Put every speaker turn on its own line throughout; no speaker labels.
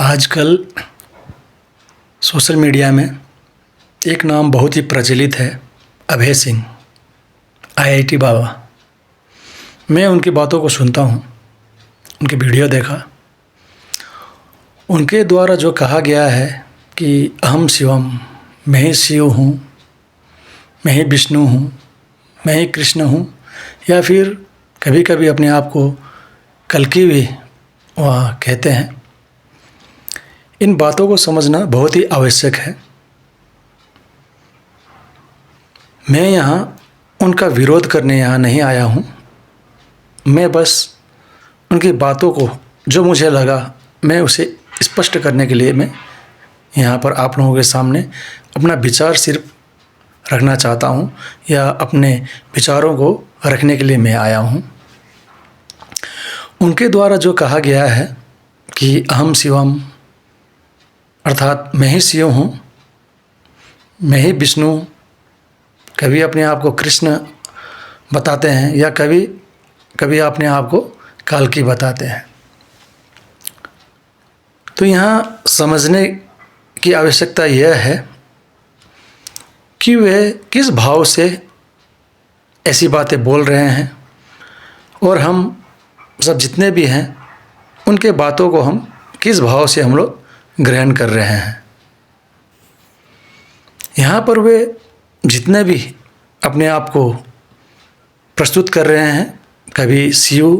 आजकल social media में एक नाम बहुत ही प्रचलित है, अभय सिंह, आईआईटी बाबा। मैं उनकी बातों को सुनता हूँ, उनकी वीडियो देखा। उनके द्वारा जो कहा गया है कि अहम शिवम, मैं ही शिव हूँ, मैं ही विष्णु हूँ, मैं ही कृष्ण हूँ, या फिर कभी कभी अपने आप को कल्कि भी वह कहते हैं। इन बातों को समझना बहुत ही आवश्यक है। मैं यहाँ उनका विरोध करने यहाँ नहीं आया हूँ। मैं बस उनकी बातों को जो मुझे लगा मैं उसे स्पष्ट करने के लिए मैं यहाँ पर आप लोगों के सामने अपना विचार सिर्फ रखना चाहता हूँ, या अपने विचारों को रखने के लिए मैं आया हूँ। उनके द्वारा जो कहा गया है कि अहम शिवम, अर्थात मैं ही शिव हूँ, मैं ही विष्णु, कभी अपने आप को कृष्ण बताते हैं या कभी कभी अपने आप को काल्की बताते हैं। तो यहाँ समझने की आवश्यकता यह है कि वे किस भाव से ऐसी बातें बोल रहे हैं, और हम सब जितने भी हैं उनके बातों को हम किस भाव से हम लोग ग्रहण कर रहे हैं। यहाँ पर वे जितने भी अपने आप को प्रस्तुत कर रहे हैं, कभी शिव,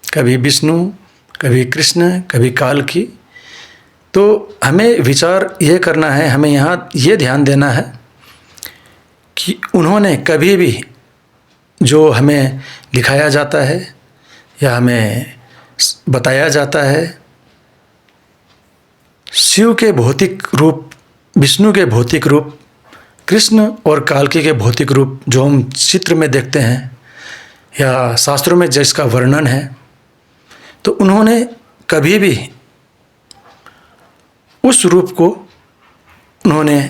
कभी विष्णु, कभी कृष्ण, कभी काल्की, तो हमें विचार यह करना है, हमें यहाँ ये ध्यान देना है कि उन्होंने कभी भी जो हमें दिखाया जाता है या हमें बताया जाता है, शिव के भौतिक रूप, विष्णु के भौतिक रूप, कृष्ण और काल्की के भौतिक रूप जो हम चित्र में देखते हैं या शास्त्रों में जिसका वर्णन है, तो उन्होंने कभी भी उस रूप को उन्होंने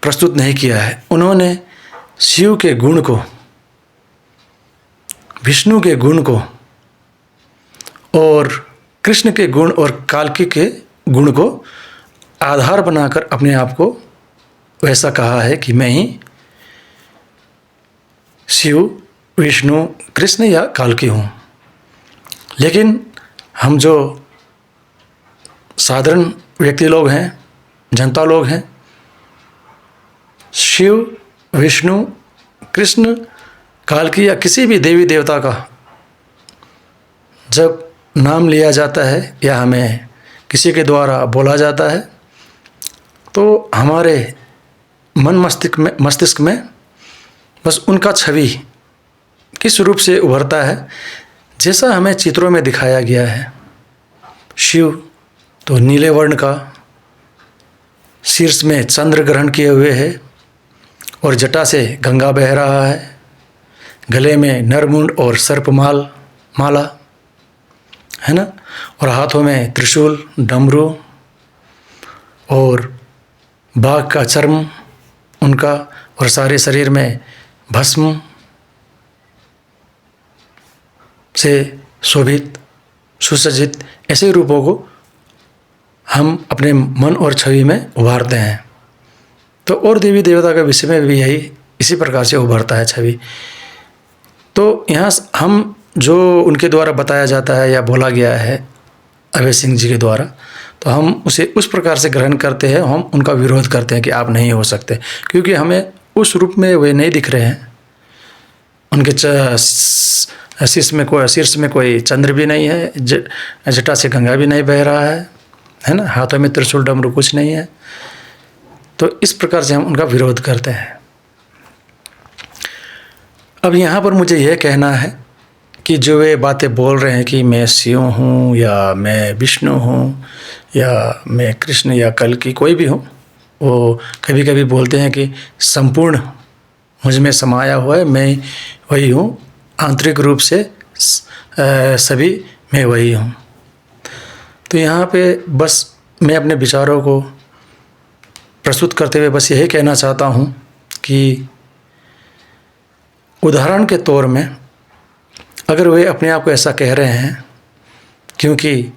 प्रस्तुत नहीं किया है। उन्होंने शिव के गुण को, विष्णु के गुण को और कृष्ण के गुण और काल्की के गुण को आधार बनाकर अपने आप को वैसा कहा है कि मैं ही शिव, विष्णु, कृष्ण या काल्की हूँ। लेकिन हम जो साधारण व्यक्ति लोग हैं, जनता लोग हैं, शिव, विष्णु, कृष्ण, काल्की या किसी भी देवी देवता का जब नाम लिया जाता है या हमें किसी के द्वारा बोला जाता है, तो हमारे मस्तिष्क में बस उनका छवि किस रूप से उभरता है, जैसा हमें चित्रों में दिखाया गया है। शिव तो नीले वर्ण का, शीर्ष में चंद्र ग्रहण किए हुए है और जटा से गंगा बह रहा है, गले में नरमुंड और सर्पमाल माला है ना, और हाथों में त्रिशूल, डमरू और बाघ का चर्म उनका, और सारे शरीर में भस्म से शोभित सुसज्जित ऐसे रूपों को हम अपने मन और छवि में उभारते हैं। तो और देवी देवता के विषय में भी यही इसी प्रकार से उभरता है छवि। तो यहाँ हम जो उनके द्वारा बताया जाता है या बोला गया है अभय सिंह जी के द्वारा, तो हम उसे उस प्रकार से ग्रहण करते हैं, हम उनका विरोध करते हैं कि आप नहीं हो सकते, क्योंकि हमें उस रूप में वे नहीं दिख रहे हैं। उनके शीर्ष में कोई चंद्र भी नहीं है, जटा से गंगा भी नहीं बह रहा है ना, हाथों में त्रिशूल डमरू कुछ नहीं है। तो इस प्रकार से हम उनका विरोध करते हैं। अब यहाँ पर मुझे यह कहना है कि जो वे बातें बोल रहे हैं कि मैं शिव हूँ या मैं विष्णु हूँ या मैं कृष्ण या कल्की कोई भी हूँ, वो कभी कभी बोलते हैं कि संपूर्ण मुझ में समाया हुआ है, मैं वही हूँ, आंतरिक रूप से सभी मैं वही हूँ। तो यहाँ पे बस मैं अपने विचारों को प्रस्तुत करते हुए बस यही कहना चाहता हूँ कि उदाहरण के तौर में अगर वे अपने आप को ऐसा कह रहे हैं, क्योंकि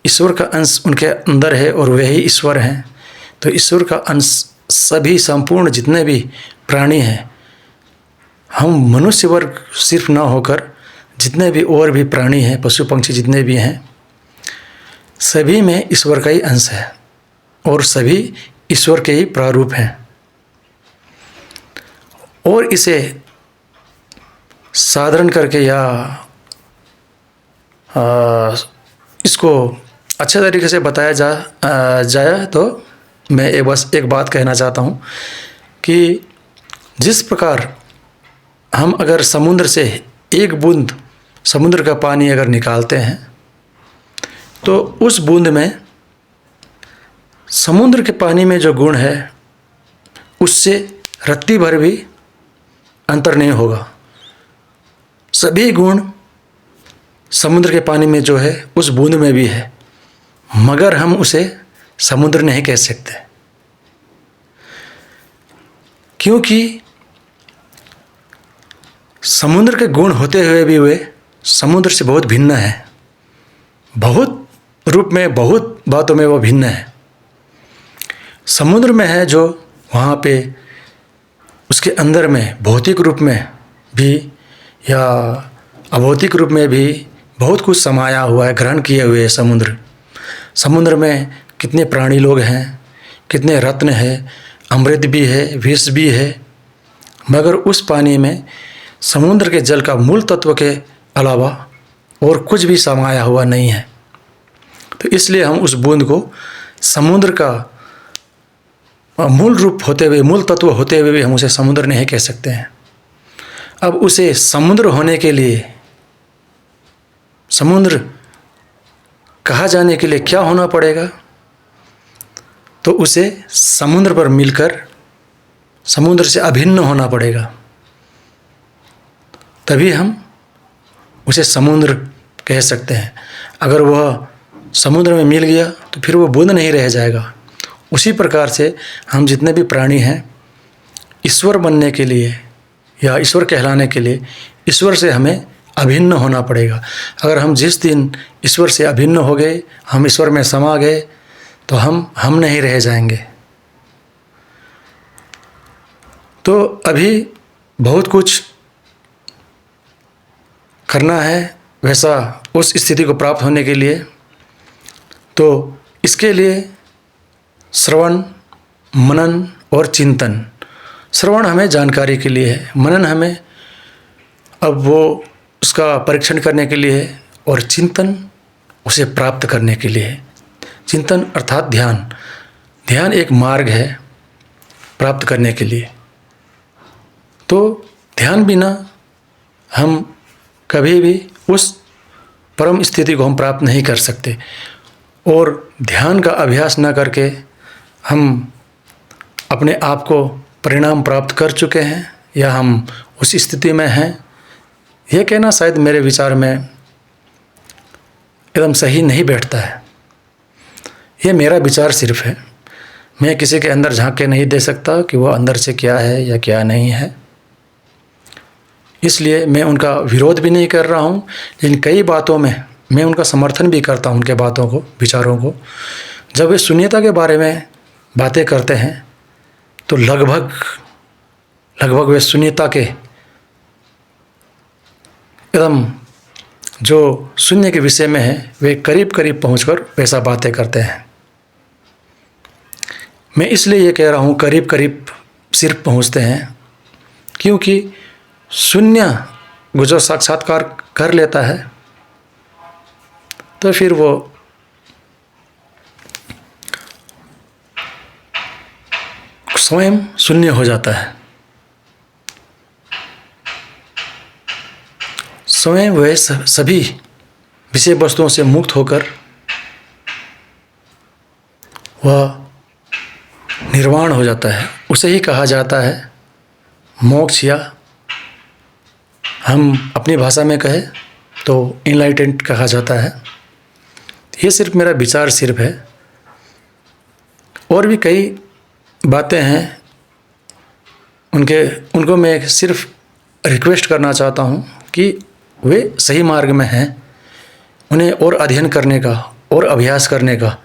ईश्वर का अंश उनके अंदर है और वही ईश्वर हैं। तो ईश्वर का अंश सभी संपूर्ण जितने भी प्राणी हैं, हम मनुष्य वर्ग सिर्फ ना होकर जितने भी और भी प्राणी हैं, पशु पंक्षी जितने भी हैं, सभी में ईश्वर का ही अंश है और सभी ईश्वर के ही प्रारूप हैं। और इसे साधारण करके या इसको अच्छे तरीके से बताया जाए तो मैं बस एक बात कहना चाहता हूँ कि जिस प्रकार हम अगर समुद्र से एक बूंद समुद्र का पानी अगर निकालते हैं तो उस बूंद में समुद्र के पानी में जो गुण है उससे रत्ती भर भी अंतर नहीं होगा। सभी गुण समुद्र के पानी में जो है उस बूंद में भी है, मगर हम उसे समुद्र नहीं कह सकते, क्योंकि समुद्र के गुण होते हुए भी वे समुद्र से बहुत भिन्न है। बहुत रूप में, बहुत बातों में वो भिन्न है। समुद्र में है जो वहाँ पे उसके अंदर में भौतिक रूप में भी या अभौतिक रूप में भी बहुत कुछ समाया हुआ है, ग्रहण किए हुए है समुद्र। समुद्र में कितने प्राणी लोग हैं, कितने रत्न हैं, अमृत भी है, विष भी है, मगर उस पानी में समुद्र के जल का मूल तत्व के अलावा और कुछ भी समाया हुआ नहीं है। तो इसलिए हम उस बूंद को समुद्र का मूल रूप होते हुए, मूल तत्व होते हुए भी हम उसे समुद्र नहीं कह सकते हैं। अब उसे समुद्र होने के लिए, समुद्र कहा जाने के लिए क्या होना पड़ेगा? तो उसे समुद्र पर मिलकर समुद्र से अभिन्न होना पड़ेगा, तभी हम उसे समुद्र कह सकते हैं। अगर वह समुद्र में मिल गया तो फिर वो बूंद नहीं रह जाएगा। उसी प्रकार से हम जितने भी प्राणी हैं, ईश्वर बनने के लिए या ईश्वर कहलाने के लिए ईश्वर से हमें अभिन्न होना पड़ेगा। अगर हम जिस दिन ईश्वर से अभिन्न हो गए, हम ईश्वर में समा गए, तो हम नहीं रह जाएंगे। तो अभी बहुत कुछ करना है वैसा उस स्थिति को प्राप्त होने के लिए। तो इसके लिए श्रवण, मनन और चिंतन। श्रवण हमें जानकारी के लिए है, मनन हमें अब वो उसका परीक्षण करने के लिए है, और चिंतन उसे प्राप्त करने के लिए है। चिंतन अर्थात ध्यान। ध्यान एक मार्ग है प्राप्त करने के लिए। तो ध्यान बिना हम कभी भी उस परम स्थिति को हम प्राप्त नहीं कर सकते, और ध्यान का अभ्यास न करके हम अपने आप को परिणाम प्राप्त कर चुके हैं या हम उस स्थिति में हैं, यह कहना शायद मेरे विचार में एकदम सही नहीं बैठता है। यह मेरा विचार सिर्फ है, मैं किसी के अंदर झांक के नहीं दे सकता कि वह अंदर से क्या है या क्या नहीं है। इसलिए मैं उनका विरोध भी नहीं कर रहा हूँ, लेकिन कई बातों में मैं उनका समर्थन भी करता हूँ, उनके बातों को, विचारों को। जब वे शून्यता के बारे में बातें करते हैं तो लगभग वे शून्यता के एकदम जो शून्य के विषय में है वे करीब करीब पहुंचकर वैसा बातें करते हैं। मैं इसलिए ये कह रहा हूँ करीब करीब सिर्फ पहुंचते हैं, क्योंकि शून्य वो जो साक्षात्कार कर लेता है तो फिर वो स्वयं शून्य हो जाता है। स्वयं वह सभी विषय वस्तुओं से मुक्त होकर वह निर्वाण हो जाता है। उसे ही कहा जाता है मोक्ष, या हम अपनी भाषा में कहें तो इनलाइटेंड कहा जाता है। ये सिर्फ मेरा विचार सिर्फ है, और भी कई बातें हैं उनको मैं सिर्फ रिक्वेस्ट करना चाहता हूँ कि वे सही मार्ग में हैं, उन्हें और अध्ययन करने का और अभ्यास करने का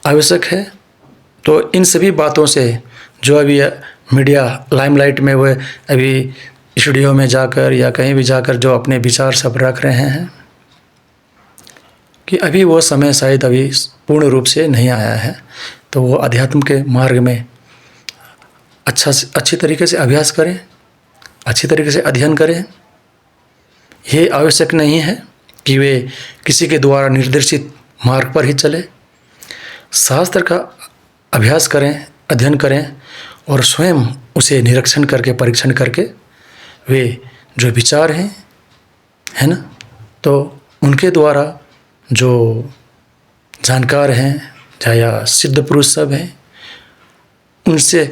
आवश्यक है। तो इन सभी बातों से जो अभी मीडिया लाइमलाइट में वो अभी स्टूडियो में जाकर या कहीं भी जाकर जो अपने विचार सब रख रहे हैं कि अभी वो समय शायद अभी पूर्ण रूप से नहीं आया है। तो वो अध्यात्म के मार्ग में अच्छी तरीके से अभ्यास करें, अच्छी तरीके से अध्ययन करें। ये आवश्यक नहीं है कि वे किसी के द्वारा निर्देशित मार्ग पर ही चले। शास्त्र का अभ्यास करें, अध्ययन करें और स्वयं उसे निरीक्षण करके, परीक्षण करके वे जो विचार हैं, है ना, तो उनके द्वारा जो जानकार हैं चाहे या सिद्ध पुरुष सब हैं, उनसे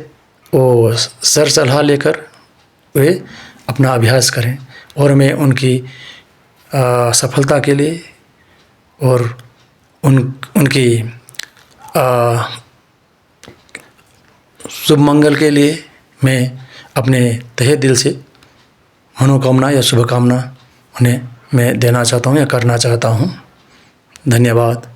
वो सर सलाह लेकर वे अपना अभ्यास करें। और मैं उनकी सफलता के लिए और उनकी शुभ मंगल के लिए मैं अपने तहे दिल से मनोकामना या शुभकामना उन्हें मैं देना चाहता हूँ या करना चाहता हूँ। धन्यवाद।